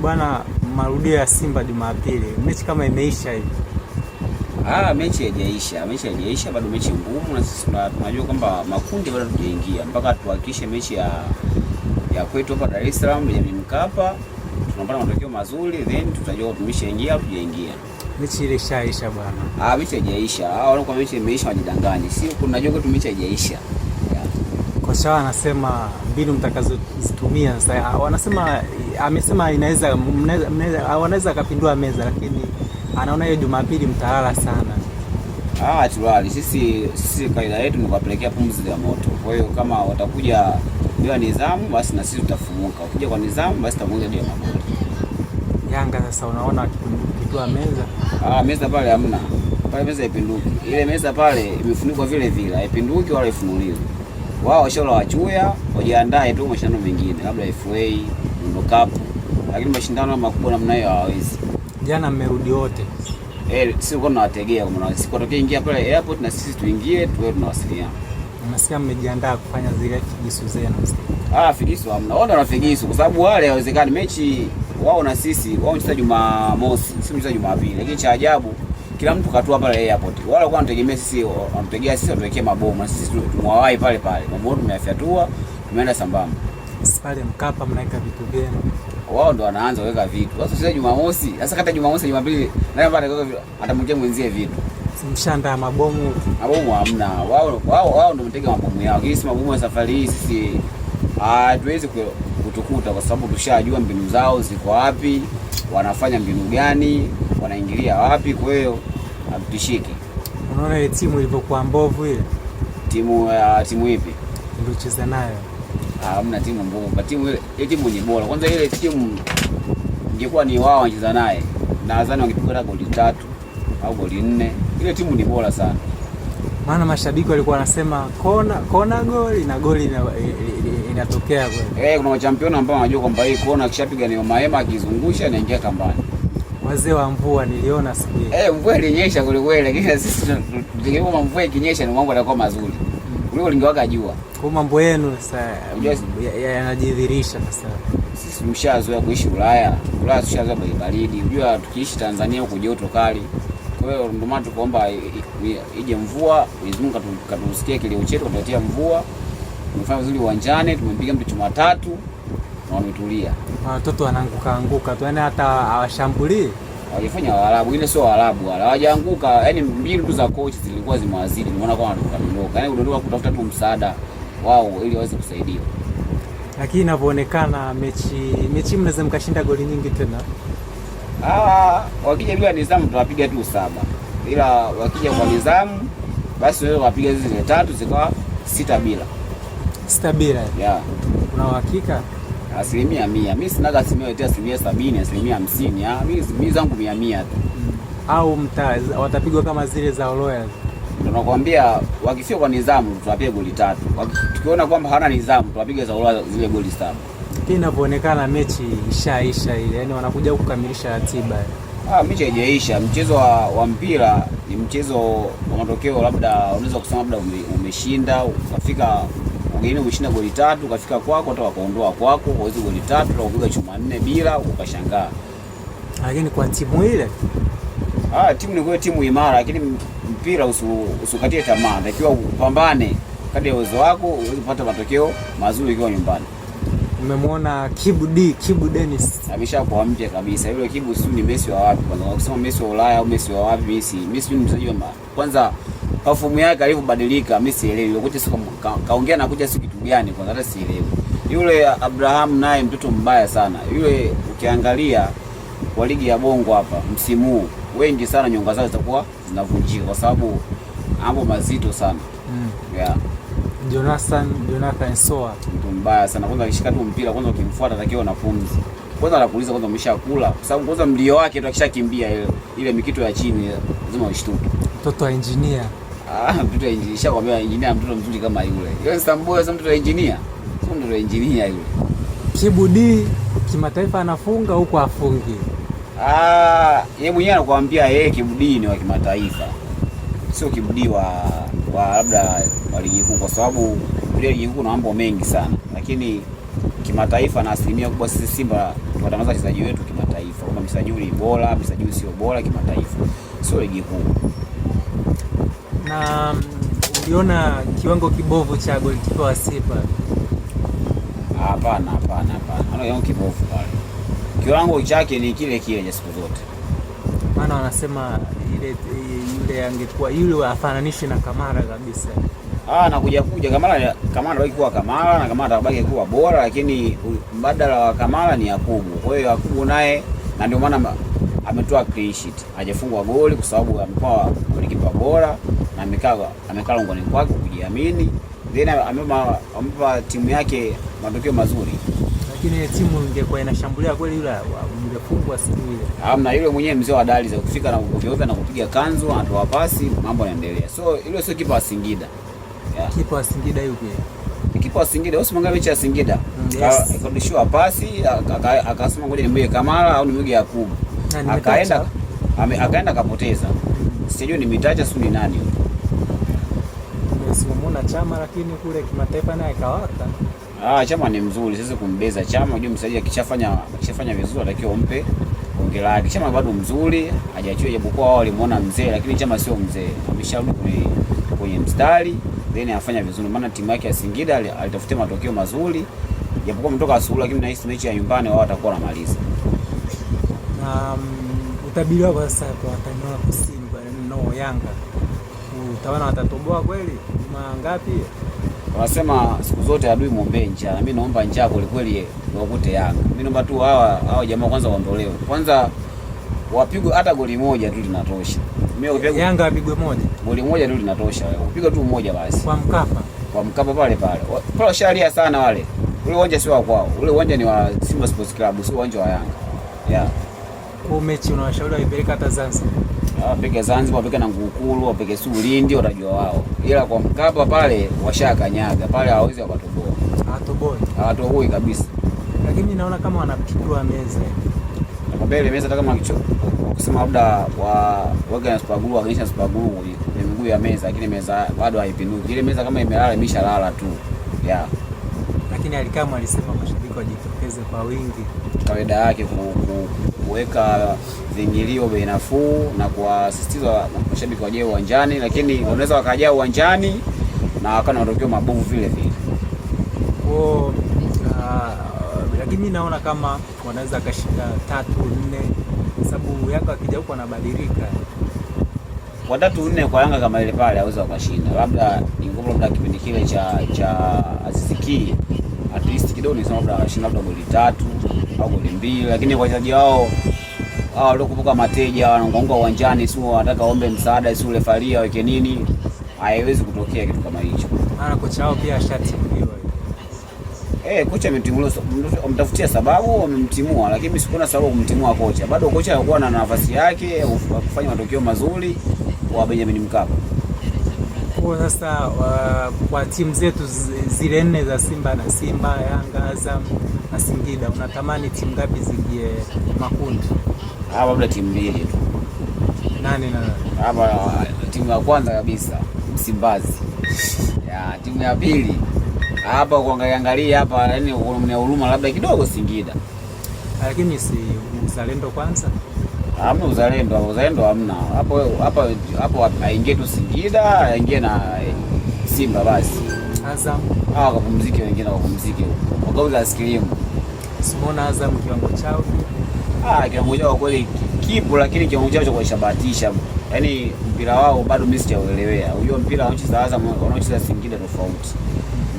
Bwana, marudio ya Simba Jumapili, mechi kama imeisha hivi. Mechi haijaisha, bado mechi ngumu, na sisi tunajua kwamba makundi bado tujaingia mpaka tuhakikishe mechi ya kwetu hapa Dar es Salaam ya Mkapa tunapata matokeo mazuri, then tutajua tumeshaingia au tujaingia. Mechi ile ishaisha bwana. Mechi haijaisha. Wale kwa mechi imeisha wajidanganye. Si kunajua kwetu mechi haijaisha. Kocha anasema mbinu mtakazozitumia sasa, amesema wanaweza kapindua meza, lakini anaona hiyo Jumapili mtalala sana. Tulali. Sisi kaida yetu ni kuwapelekea pumzi ya moto. Kwa hiyo kama watakuja bila nidhamu, basi na sisi tutafumuka. Wakija kwa nidhamu, basi tutamuongea ndio magoli. Yanga sasa unaona akipindua meza? Meza pale hamna. Pale meza ipinduki. Ile meza pale imefunikwa vile vile, haipinduki wala ifunuliwi. Wao washauri wachuya, wajiandae tu mashindano mengine, labda FA, Ndo Cup, lakini mashindano makubwa namna hiyo hawawezi. Jana mmerudi wote. Sisi tulikuwa tunawategea kwa siku tokea ingia pale airport na sisi tuingie tuwe tunawasiliana. Unasikia mmejiandaa kufanya zile figisu zenu. Figisu hamna. Wao wana figisu kwa sababu wale hawezekani mechi wao na sisi, wao mchezaji Jumamosi, sisi mchezaji Jumapili. Lakini cha ajabu kila mtu katua pale airport. Wale walikuwa wanategemea sisi, wanategea sisi tuwekee mabomu na sisi tumwawai pale. Mabomu tumeyafyatua, tumeenda sambamba. Pale Mkapa mnaika vitu vyenu. Wao ndo wanaanza kuweka vitu. Sasa sisi Jumamosi, sasa kata Jumamosi Jumapili, naye baada atamwekea mwenzie vitu. Mshanda mabomu hamna. Wao ndo mtega mabomu yao. Kisi mabomu ya safari hii sisi hatuwezi kutukuta kwa sababu tushajua mbinu zao ziko wapi, wanafanya mbinu gani, wanaingilia wapi, kwa hiyo hatutishiki. Unaona ile timu ilivyokuwa mbovu ile? Timu ipi? Ndio cheza nayo. Hamna timu mbovu. Timu ile timu ni bora. Kwanza ile timu ingekuwa ni wao wanacheza naye, nadhani wangepiga goli 3 au goli 4. Ile timu ni bora sana. Maana mashabiki walikuwa wanasema kona goli na goli inatokea kweli. Kuna machampioni ambao wanajua kwamba hii kona akishapiga ni mahema akizungusha inaingia kambani. Wazee wa mvua niliona siku ile. Mvua ilinyesha kweli kweli, lakini sisi tungeomba mvua ikinyesha ni mambo yatakuwa mazuri. Kuliko lingewaka jua. Kwa mambo yenu sasa yanajidhihirisha sasa. Sisi tumeshazoea kuishi Ulaya. Ulaya tushazoea baridi. Unajua tukiishi Tanzania huko joto kali. Kwa hiyo ndio maana tukaomba ije mvua, Mwenyezi Mungu katusikie kilio chetu, katuletea mvua. Tumefanya vizuri uwanjani, tumempiga mtu chuma 3 na wametulia. Watoto wanaanguka tu, yani hata hawashambulii. Walifanya Waarabu, ile sio Waarabu wala. Hawajaanguka, yani mbinu tu za coach zilikuwa zimewazidi. Unaona kama wanadondoka. Yani udondoka kutafuta tu msaada wao ili waweze kusaidia. Lakini inavyoonekana mechi mnaweza mkashinda goli nyingi tena. Wakija bila nidhamu tutawapiga tu 7. Ila wakija kwa nidhamu basi wewe wapiga zile 3 zikawa 6 bila. 6 bila. Yeah. Kuna uhakika? 100%. Mimi sinaga asilimia yote 70, asilimia 50. Mimi zangu 100 tu. Au watapigwa kama zile za Royals. Tunakwambia wakifia kwa nidhamu tutawapiga goli 3. Tukiona kwamba hawana nidhamu tutawapiga za Royals zile goli 7. Inavyoonekana mechi ishaisha ile, yani wanakuja kukamilisha ratiba. Mechi haijaisha. Mchezo wa mpira ni mchezo wa matokeo, labda unaweza kusema labda umeshinda, ukafika ugeni umeshinda goli 3, ukafika kwako hata wakaondoa kwako kwa hizo goli 3 na kupiga chuma 4 bila ukashangaa. Lakini kwa timu ile timu ni kwa timu imara, lakini mpira usikatie tamaa. Takiwa upambane kadri ya uwezo wako uweze kupata matokeo mazuri ukiwa nyumbani. Umemwona Kibu Dennis ameshakuwa mpya kabisa. Yule Kibu si ni Messi wa wapi? Kwanza ukisema Messi wa Ulaya au Messi wa wapi? Messi ni mchezaji wa kwanza, perform yake alivyobadilika Messi sielewi. Kocha siku kaongea na kocha siku kitu gani kwanza hata sielewi. Yule Abraham naye mtoto mbaya sana. Yule ukiangalia kwa ligi ya Bongo hapa msimu huu wengi sana nyonga zao zitakuwa zinavunjika kwa sababu mambo mazito sana. Yeah. Jonathan Soa mtu mbaya sana. Kwanza akishika tu mpira kwanza ukimfuata takiwa na pumzi. Kwanza anakuuliza kwanza umeshakula, kwa sababu kwanza mlio wake tu akishakimbia ile mikito ya chini lazima ushtuke. Mtoto wa engineer. Mtoto wa engineer, shakwambia engineer mtoto mzuri kama yule. Yule Stamboy sasa mtoto wa engineer. Sio mtoto wa engineer yule. Kibu D kimataifa anafunga huko afungi. Yeye mwenyewe anakuambia yeye Kibu D ni wa kimataifa. Sio Kibu D wa labda wa ligi kuu, kwa sababu ile ligi kuu na mambo mengi sana, lakini kimataifa na asilimia kubwa sisi Simba tunatangaza wachezaji wetu kimataifa. kimataifa, kama msajili bora, msajili sio bora kimataifa, sio ligi kuu. Na uliona kiwango kibovu cha golikipa wa Simba? Hapana. Ana kiwango kibovu pale. Kiwango chake ni kile kile cha siku zote. Maana wanasema yule angekuwa yule afananishwe na Kamara kabisa. Nakuja Kamara anabaki kuwa Kamara na Kamara atabaki kuwa bora, lakini mbadala wa Kamara ni Yakubu. Kwa hiyo Yakubu naye, na ndio maana ametoa clean sheet. Hajafungwa goli kwa sababu amekuwa golikipa bora na amekaa longoni kwake kujiamini. Then amempa timu yake matokeo mazuri. Lakini timu ingekuwa inashambulia kweli, yule ungefungwa siku ile. Hamna, yule mwenyewe mzee wa dali za kufika na kuvyovya na kupiga kanzu, anatoa pasi, mambo yanaendelea. So yule sio kipa wa Singida. Yeah. Kipa wa Singida yupi? Kipa wa Singida, usimwangalie mechi ya Singida. Yes. Akarudishiwa pasi, akasema ngoja nimwige Kamara au nimwige Yakubu. Akaenda akapoteza. Sijui ni Mitacha sio ni nani huyo. Umeona Chama, lakini kule kimataifa naye kawaka. Chama ni mzuri, sasa kumbeza Chama, unajua msajili akishafanya vizuri atakiwa umpe ongera yake. Chama bado mzuri, hajaachia, japokuwa wao walimuona mzee, lakini Chama sio mzee. Amesharudi kwenye mstari, then afanya vizuri, maana timu yake ya Singida alitafutia matokeo mazuri, japokuwa mtoka Suluhu, lakini nahisi mechi ya nyumbani wao watakuwa wanamaliza. Utabiri wako sasa kwa watani wako Simba Yanga, utaona watatoboa kweli? Ngapi? Wanasema siku zote adui muombe njaa. Mimi naomba njaa kweli kweli wakute Yanga. Mimi naomba tu hawa jamaa kwanza waondolewe. Kwanza wapigwe hata goli moja tu linatosha. Mimi Yanga apigwe moja. Goli moja tu linatosha. Upiga tu moja basi. Kwa Mkapa pale. Pale sharia sana wale. Ule uwanja sio wa kwao. Ule uwanja ni wa Simba Sports Club, sio uwanja wa Yanga. Yeah. Kwa mechi unawashauri waipeleke hata Zanzibar. Wapeke Zanzibar, wapeke na Ngukuru, wapeke Ulindi, watajua wao. Ila kwa Mkapa pale washakanyaga. Pale hawezi wakatoboa. Hawatoboi kabisa. Lakini naona kama wanapigwa meza. Nakwambia ile meza hata kama kusema labda waga na Spagulu, waganisha Spagulu kwenye miguu ya meza, lakini meza bado haipinuki. Ile meza kama imelala imeshalala tu. Yeah. Lakini Alikamwe alisema mashabiki wajitokeze kwa wingi. Kawaida yake kuweka vingilio bei nafuu na kuwasisitiza mashabiki waje uwanjani, lakini wanaweza wakajaa uwanjani na wakana matokeo mabovu vile vile. Lakini naona kama wanaweza kashinda 3-4, sababu Yanga akija huko anabadilika. Kwa 3-4 kwa Yanga kama ile pale hawezi wakashinda. Labda ingoma labda kipindi kile cha Aziziki at least kidogo ni sababu labda ashinda goli 3 au goli 2, lakini kwa wachezaji wao waliokupuka mateja wanaongoonga uwanjani, sio wanataka ombe msaada, sio refaria weke nini, haiwezi kutokea kitu kama hicho. Maana kocha wao pia ashatimuliwa. Kocha ametimuliwa, wamtafutia sababu wamemtimua, lakini mimi sikuona sababu kumtimua kocha. Bado kocha alikuwa na nafasi yake kufanya matokeo mazuri kwa Benjamin Mkapa. Kwa sasa kwa timu zetu zile 4 za Simba, Yanga, Azam na Singida, unatamani timu ngapi zingie makundi? Labda timu 2 tu. Nani? Timu ya kwanza kabisa Msimbazi. Timu ya pili hapa kuangalia hapa, yani kuna huruma labda kidogo Singida. Lakini si uzalendo kwanza? Hamna uzalendo hamna. Hapo aingie tu Singida, aingie na Simba basi. Azam wakapumzike, wengine wakapumzike huko. Wagauza askilimu. Simona Azam kiwango chao. Kiwango chao kweli kipo, lakini kiwango chao cha kushabahatisha. Yaani mpira wao bado mimi sijaelewa. Unajua mpira wa Azam wanaocheza Singida tofauti.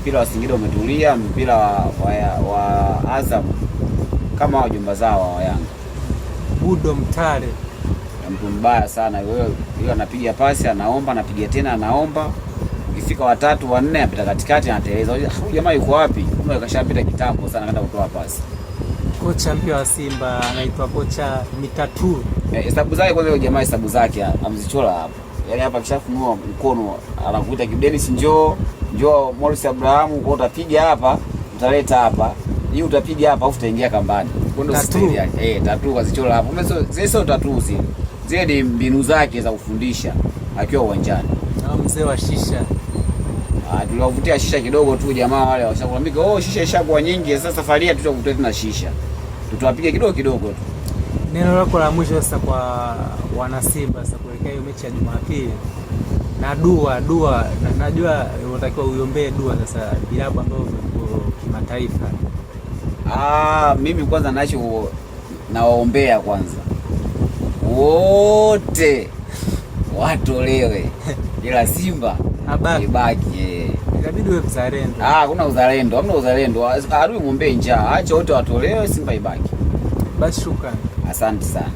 Mpira wa Singida umetulia, mpira wa Azam kama wajomba zao wa Yanga. Budo Mtare mtu mbaya sana yule anapiga pasi, anaomba, anapiga tena, anaomba. Ukifika 3 4 anapita katikati, anateleza. Huyu jamaa yuko wapi? Kumbe kashapita kitambo sana kwenda kutoa pasi. Kocha mpya wa Simba anaitwa kocha Mitatu. Hesabu zake kwanza, yule jamaa hesabu zake amzichora hapa. Yaani hapa kishafunua mkono anakuita Dennis, njoo Morris Abraham, kwa utapiga hapa, utaleta hapa. Hii utapiga hapa afu utaingia kambani. Ndio style yake. Tatu kazichora hapo. Zile sio tatu zile. Zile ni mbinu zake za kufundisha akiwa uwanjani. Na mzee wa shisha. Tuliwavutia shisha kidogo tu, jamaa wale washakwambia shisha ishakuwa nyingi, sasa safari hii tutavutia tena shisha. Tutawapiga kidogo tu. Neno lako la mwisho sasa kwa wana Simba sasa kuelekea hiyo mechi ya Jumapili, na dua najua unatakiwa uiombee dua sasa vilabu ambavyo viko kimataifa. Mimi kwanza nawaombea kwanza wote watolewe ila Simba ibaki. Inabidi uwe mzalendo. Kuna uzalendo, hamna uzalendo. Adui muombe njaa, acha wote watolewe, Simba ibaki. Basi shukrani. Asante sana.